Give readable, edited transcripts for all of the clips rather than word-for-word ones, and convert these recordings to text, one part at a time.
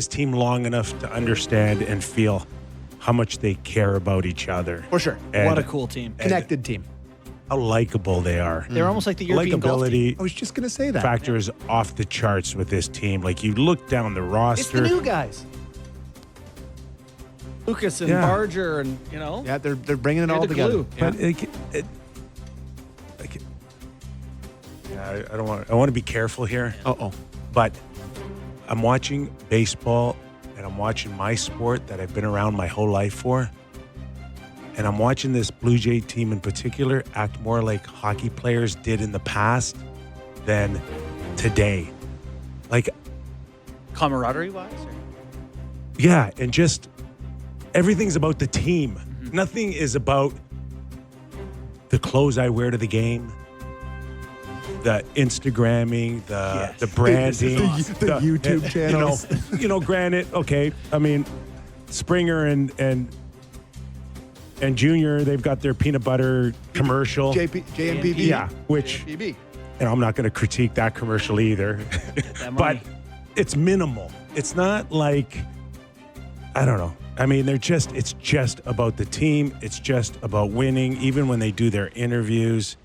this team long enough to understand and feel how much they care about each other. For sure. And What a cool team. Connected team. how likable they are. They're almost like the European golf team. Likability I was just going to say that. factor is off the charts with this team. Like, you look down the roster. It's the new guys. Lucas and Yeah. Barger and, Yeah, they're bringing it they're all the together. glue. But I want to be careful here. Uh-oh. But I'm watching baseball and I'm watching my sport that I've been around my whole life for. And I'm watching this Blue Jay team in particular act more like hockey players did in the past than today. Like, Camaraderie-wise? yeah, and just everything's about the team. Nothing is about the clothes I wear to the game, the Instagramming, the branding, The YouTube channels. Granted, okay, I mean, Springer and Junior, they've got their peanut butter commercial. JNPB. Yeah, which, JNPB. and I'm not going to critique that commercial either, That but money. it's minimal. It's not like, I don't know. I mean, it's just about the team. It's just about winning. Even when they do their interviews,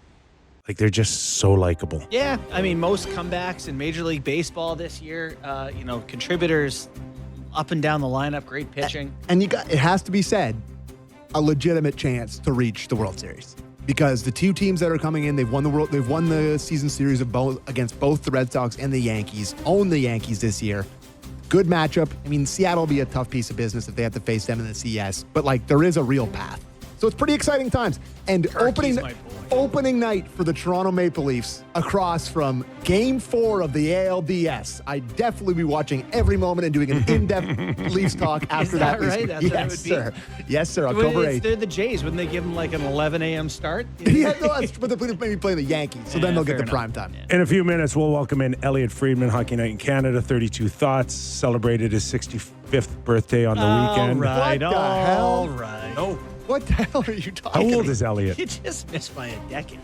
like, they're just so likable. Yeah, I mean, most comebacks in Major League Baseball this year, contributors up and down the lineup, great pitching. And it has to be said, a legitimate chance to reach the World Series. Because the two teams that are coming in, they've won the season series against both the Red Sox and the Yankees, own the Yankees this year. Good matchup. I mean, Seattle will be a tough piece of business if they have to face them in the CS, but there is a real path. So it's pretty exciting times. And Turkey's my boy. opening night for the Toronto Maple Leafs across from Game 4 of the ALDS. I'd definitely be watching every moment and doing an in-depth Leafs talk after that Leafs right? game. That's what it Yes, would be? sir. Yes, sir. Well, October 8th. they're the Jays. Wouldn't they give them like an 11 a.m. start? Yeah, no, but they're maybe playing the Yankees, so then they'll get fair the enough. prime time. In a few minutes, we'll welcome in Elliot Friedman, Hockey Night in Canada, 32 Thoughts, celebrated his 65th birthday on the weekend. All right, What the all hell? right. No. What the hell are you talking How about? old is Elliot? You just missed by a decade.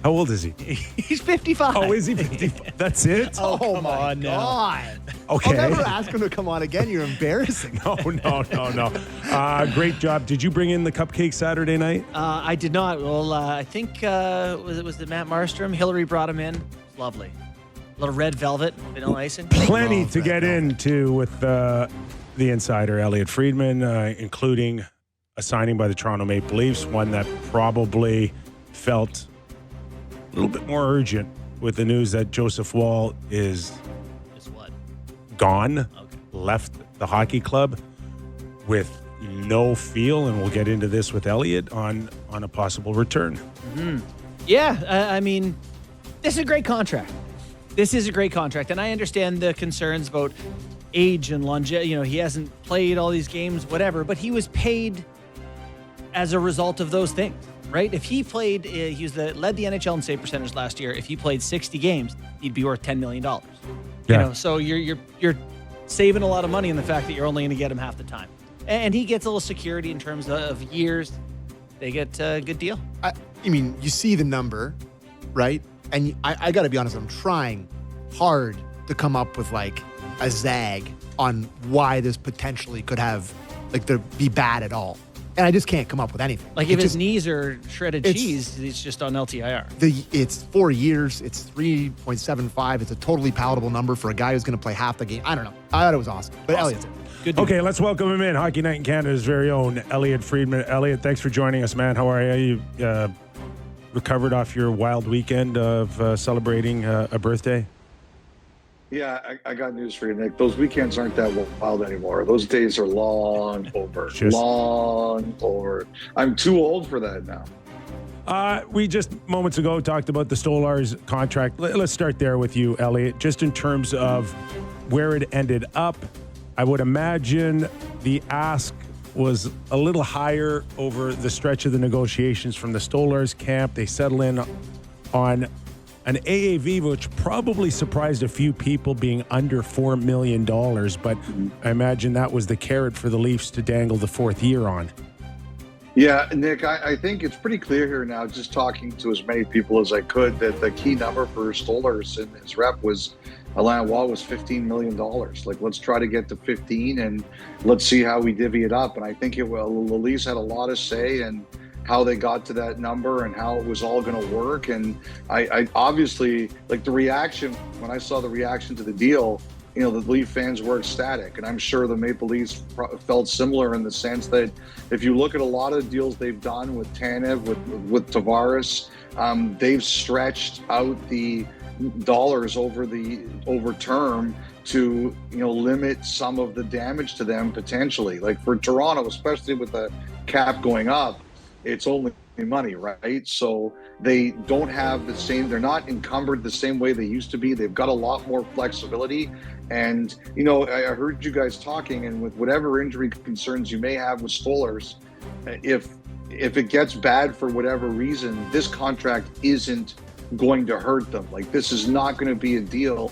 How old is he? He's 55. Oh, is he 55? That's it? Oh, come my on now. God. Okay. I'll never ask him to come on again. You're embarrassing. No. Great job. Did you bring in the cupcake Saturday night? I did not. Well, I think was it Matt Marstrom? Hillary brought him in. It's lovely. A little red velvet, vanilla icing. Plenty love to that get velvet. into with the insider, Elliot Friedman, including a signing by the Toronto Maple Leafs, one that probably felt a little bit more urgent with the news that Joseph Wall is Is what? gone, Okay. left the hockey club with no feel, and we'll get into this with Elliot on a possible return. Yeah, I mean, this is a great contract. This is a great contract, and I understand the concerns about age and longevity. He hasn't played all these games, whatever, but he was paid as a result of those things, right? If he played, led the NHL in save percentage last year. If he played 60 games, he'd be worth $10 million. Yeah. So you're saving a lot of money in the fact that you're only going to get him half the time, and he gets a little security in terms of years. They get a good deal. I mean, you see the number, right? And I got to be honest, I'm trying hard to come up with a zag on why this potentially could have, be bad at all. And I just can't come up with anything. Like if his knees are shredded cheese, he's just on LTIR. It's 4 years. It's 3.75. It's a totally palatable number for a guy who's going to play half the game. I don't know. I thought it was awesome. But Elliot's it. Good dude. Okay, let's welcome him in. Hockey Night in Canada's very own Elliot Friedman. Elliot, thanks for joining us, man. How are you? You recovered off your wild weekend of celebrating a birthday? Yeah, I got news for you, Nick. Those weekends aren't that wild anymore. Those days are long over. Long over. I'm too old for that now. We just moments ago talked about the Stolarz contract. Let's start there with you, Elliot. Just in terms of where it ended up, I would imagine the ask was a little higher over the stretch of the negotiations from the Stolarz camp. They settle in on an AAV, which probably surprised a few people, being under $4 million. But I imagine that was the carrot for the Leafs to dangle the fourth year on. Yeah, Nick, I think it's pretty clear here now, just talking to as many people as I could, that the key number for Stolarz in his rep was Atlanta Wall was $15 million. Like, let's try to get to 15 and let's see how we divvy it up. And I think Lalise had a lot of say in how they got to that number and how it was all going to work. And I obviously, like, the reaction, when I saw the reaction to the deal, you know, the Leaf fans were ecstatic. And I'm sure the Maple Leafs felt similar in the sense that if you look at a lot of the deals they've done with Tanev, with Tavares, they've stretched out the dollars over term to, you know, limit some of the damage to them potentially. Like for Toronto, especially with the cap going up, it's only money, right? So they don't have the same, they're not encumbered the same way they used to be. They've got a lot more flexibility. And, you know, I heard you guys talking, and with whatever injury concerns you may have with Stolarz, if it gets bad for whatever reason, this contract isn't going to hurt them. Like, this is not going to be a deal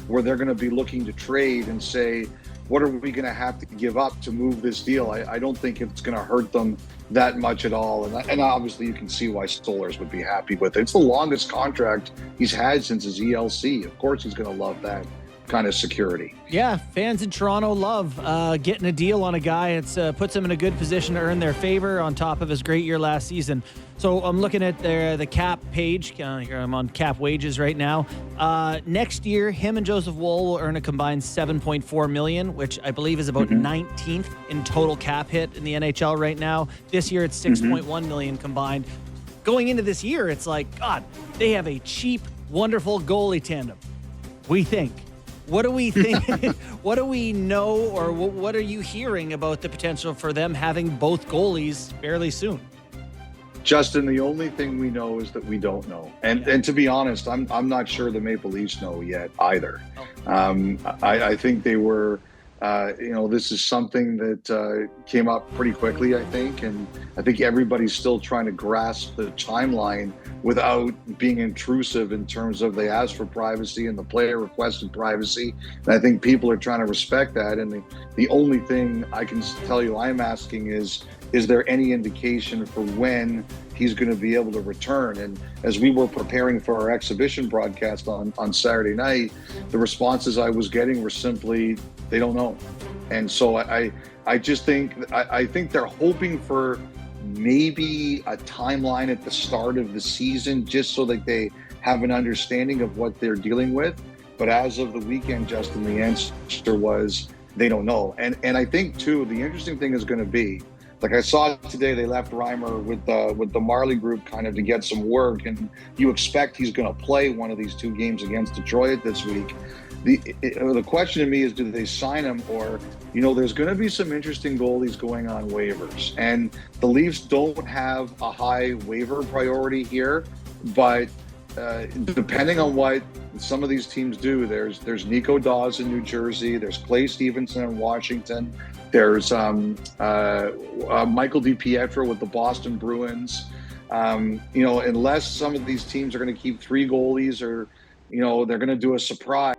where they're going to be looking to trade and say, what are we going to have to give up to move this deal? I don't think it's going to hurt them that much at all. And obviously you can see why Stolarz would be happy with it. It's the longest contract he's had since his ELC. Of course he's going to love that kind of security. Yeah, fans in Toronto love getting a deal on a guy. It puts him in a good position to earn their favor on top of his great year last season. So I'm looking at the cap page. Here I'm on cap wages right now. Next year, him and Joseph Woll will earn a combined $7.4 million, which I believe is about 19th in total cap hit in the NHL right now. This year, it's $6.1 million combined. Going into this year, it's like, God, they have a cheap, wonderful goalie tandem. We think. What do we think? What do we know, or what are you hearing about the potential for them having both goalies fairly soon? Justin, the only thing we know is that we don't know. And to be honest, I'm not sure the Maple Leafs know yet either. I think they were, this is something that came up pretty quickly, I think. And I think everybody's still trying to grasp the timeline without being intrusive in terms of they asked for privacy and the player requested privacy. And I think people are trying to respect that. And the only thing I can tell you I'm asking is there any indication for when he's going to be able to return? And as we were preparing for our exhibition broadcast on Saturday night, the responses I was getting were simply, they don't know. And so I just think, I think they're hoping for maybe a timeline at the start of the season, just so that they have an understanding of what they're dealing with. But as of the weekend, Justin, the answer was they don't know. And I think too, the interesting thing is going to be, like I saw today, they left Reimer with the Marley group kind of to get some work, and you expect he's going to play one of these two games against Detroit this week. The question to me is, do they sign him? Or, you know, there's going to be some interesting goalies going on waivers, and the Leafs don't have a high waiver priority here, but depending on what some of these teams do, there's Nico Dawes in New Jersey, there's Clay Stevenson in Washington, there's Michael DiPietro with the Boston Bruins. Unless some of these teams are going to keep three goalies, or, you know, they're going to do a surprise,